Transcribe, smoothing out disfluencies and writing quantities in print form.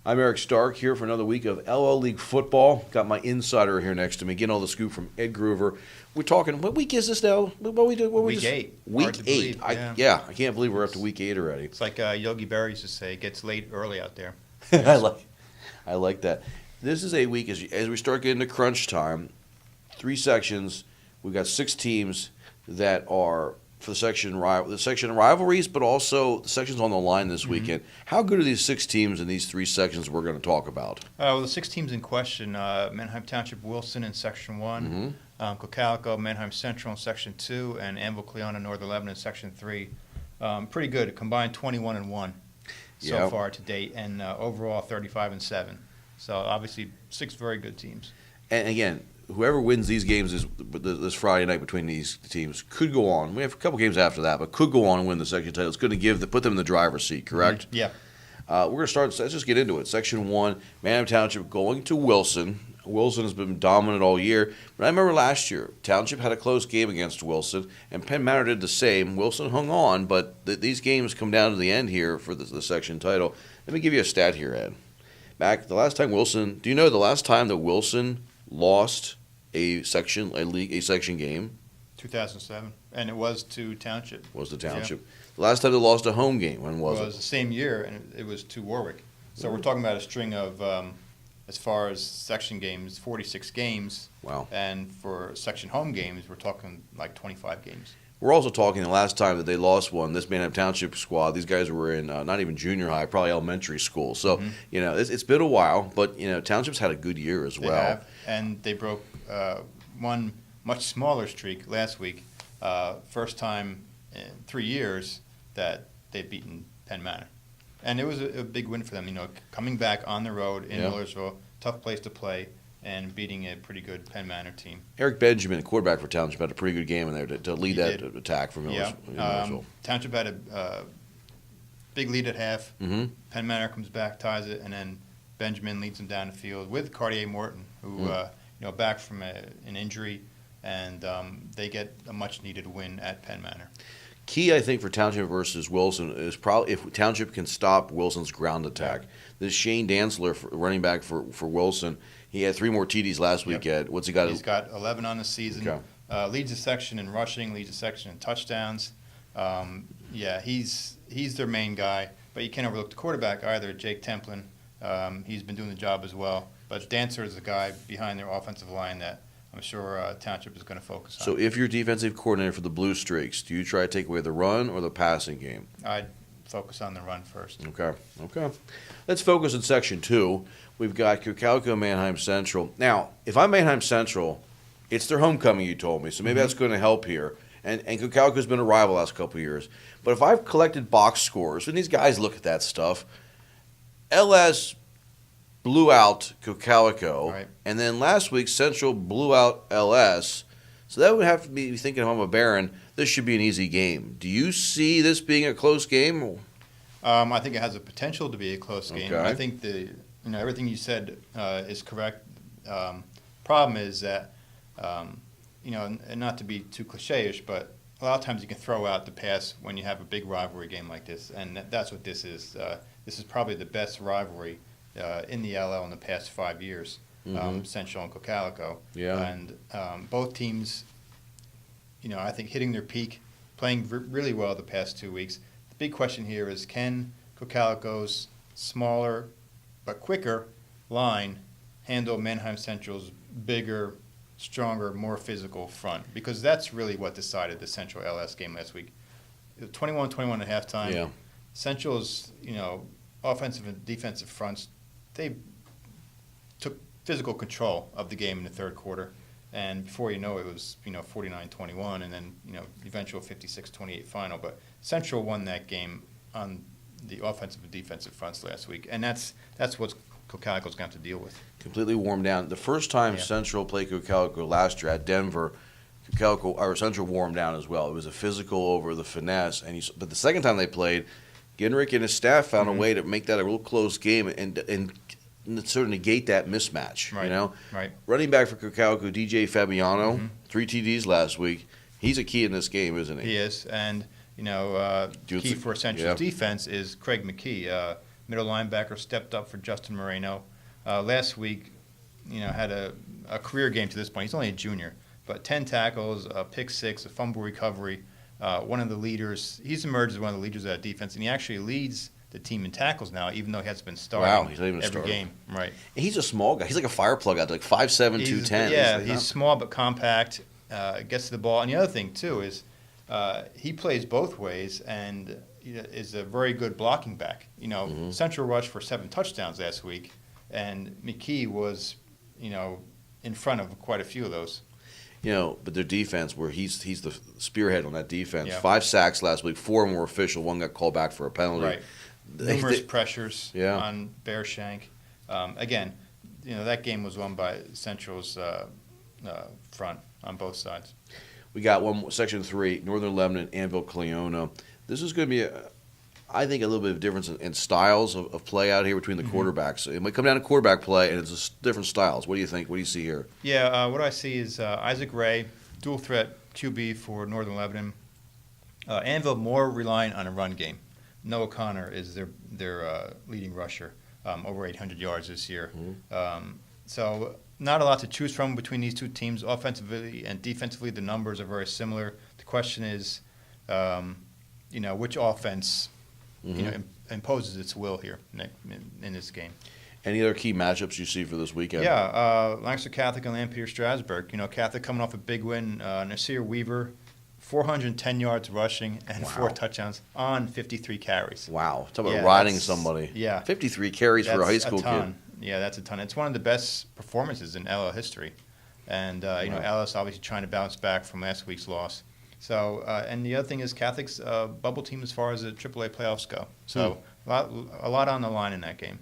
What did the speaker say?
I'm Eric Stark here for another week of LL League football. Got my insider here next to me, getting all the scoop from Ed Gruver. We're talking. What week is this now? What we do? Week 8. Week 8. I can't believe we're up to week 8 already. It's like Yogi Berra used to say, it gets late early out there. I like that. This is a week as we start getting to crunch time. 3 sections. We've got 6 teams that are for the section rivalries, but also the sections on the line this weekend. How good are these 6 teams in these 3 sections we're going to talk about? Well, the 6 teams in question: Manheim Township, Wilson in Section 1, Cocalico, Manheim Central in Section 2, and Anvil, Cleona, Northern Lebanon in Section 3. Pretty good. Combined 21-1 so far to date, and overall 35-7. So obviously 6 very good teams. And again, whoever wins these games this Friday night between these teams could go on. We have a couple games after that, but could go on and win the section title. It's going to put them in the driver's seat, correct? Yeah. We're going to start. Let's just get into it. Section 1, Manheim Township going to Wilson. Wilson has been dominant all year. But I remember last year, Township had a close game against Wilson, and Penn Manor did the same. Wilson hung on, but these games come down to the end here for the section title. Let me give you a stat here, Ed. Back the last time Wilson, do you know the last time that Wilson lost a section game? 2007, and it was to Township. Was the Township. Yeah. The last time they lost a home game, when was it? It was the same year, and it was to Warwick. So we're talking about a string of, as far as section games, 46 games. Wow. And for section home games, we're talking like 25 games. We're also talking the last time that they lost one, this Manheim Township squad, these guys were in not even junior high, probably elementary school. So, it's been a while, but, Township's had a good year as well. They have, and they broke one much smaller streak last week. First time in 3 years that they've beaten Penn Manor. And it was a big win for them, coming back on the road in Millersville, tough place to play, and beating a pretty good Penn Manor team. Eric Benjamin, the quarterback for Township, had a pretty good game in there to lead that attack for Millersville. Yeah. Township had a big lead at half. Penn Manor comes back, ties it, and then Benjamin leads them down the field with Cartier Morton, who back from an injury, and they get a much-needed win at Penn Manor. Key, I think, for Township versus Wilson is probably if Township can stop Wilson's ground attack. This Shane Dantzler, running back for Wilson, he had 3 more TDs last weekend. What's he got? He's got 11 on the season. Okay. Leads the section in rushing, leads the section in touchdowns. He's their main guy, but you can't overlook the quarterback either, Jake Templin. He's been doing the job as well. But Dantzler is the guy behind their offensive line that I'm sure Township is going to focus on. So if you're defensive coordinator for the Blue Streaks, do you try to take away the run or the passing game? I'd focus on the run first. Okay. Let's focus on Section 2. We've got Cocalico, Manheim Central. Now, if I'm Manheim Central, it's their homecoming, you told me, so maybe that's going to help here. And Cocalico's been a rival the last couple of years. But if I've collected box scores, and these guys look at that stuff, LS blew out Cocalico, and then last week Central blew out LS. So that would have to be thinking if I'm a Baron, this should be an easy game. Do you see this being a close game? I think it has the potential to be a close game. I think everything you said is correct. Problem is that and not to be too cliche-ish, but a lot of times you can throw out the pass when you have a big rivalry game like this, and that's what this is. This is probably the best rivalry in the LL in the past 5 years, Central and Cocalico. Yeah. And both teams, I think hitting their peak, playing really well the past 2 weeks. The big question here is, can Cocalico's smaller but quicker line handle Manheim Central's bigger, stronger, more physical front? Because that's really what decided the Central LS game last week. 21-21 at halftime. Yeah. Central's, offensive and defensive fronts, they took physical control of the game in the third quarter, and before you know it was 49-21, and then eventual 56-28 final. But Central won that game on the offensive and defensive fronts last week, and that's what Cocalico's going to have to deal with. Completely warmed down. The first time Central played Cocalico last year at Denver, Central warmed down as well. It was a physical over the finesse, but the second time they played, Ginrich and his staff found a way to make that a real close game and sort of negate that mismatch. Right. Running back for Cocalico, DJ Fabiano, 3 TDs last week. He's a key in this game, isn't he? He is, and key for Central's defense is Craig McKee. middle linebacker, stepped up for Justin Moreno. Last week, had a career game to this point. He's only a junior, but 10 tackles, a pick 6, a fumble recovery. One of the leaders. He's emerged as one of the leaders of that defense, and he actually leads the team in tackles now, even though he hasn't been starting he's not even every game. Right. He's a small guy. He's like a fire plug out there, like 5'7", 210. Yeah, he's small but compact, gets to the ball. And the other thing, too, is he plays both ways and is a very good blocking back. Central rushed for 7 touchdowns last week, and McKee was, in front of quite a few of those. But their defense, where he's the spearhead on that defense. Yeah. 5 sacks last week, 4 more official. 1 got called back for a penalty. Right. Numerous pressures on Bearshank. Again, that game was won by Central's front on both sides. We got Section 3, Northern Lebanon, Anvil, Cleona. This is going to be, I think, a little bit of difference in styles of play out here between the quarterbacks. It might come down to quarterback play, and it's different styles. What do you think? What do you see here? Yeah, what I see is Isaac Ray, dual threat QB for Northern Lebanon. Anvil more reliant on a run game. Noah Connor is their leading rusher, over 800 yards this year. So not a lot to choose from between these two teams. Offensively and defensively, the numbers are very similar. The question is, which offense imposes its will here in this game. Any other key matchups you see for this weekend? Yeah, Lancaster Catholic and Lampeter Strasburg. Catholic coming off a big win. Nasir Weaver, 410 yards rushing and 4 touchdowns on 53 carries. Wow. Talk about riding somebody. Yeah. 53 carries for a high school kid. Yeah, that's a ton. It's one of the best performances in LL history. And, Ellis obviously trying to bounce back from last week's loss. So, and the other thing is Catholic's bubble team as far as the AAA playoffs go. So, a lot on the line in that game.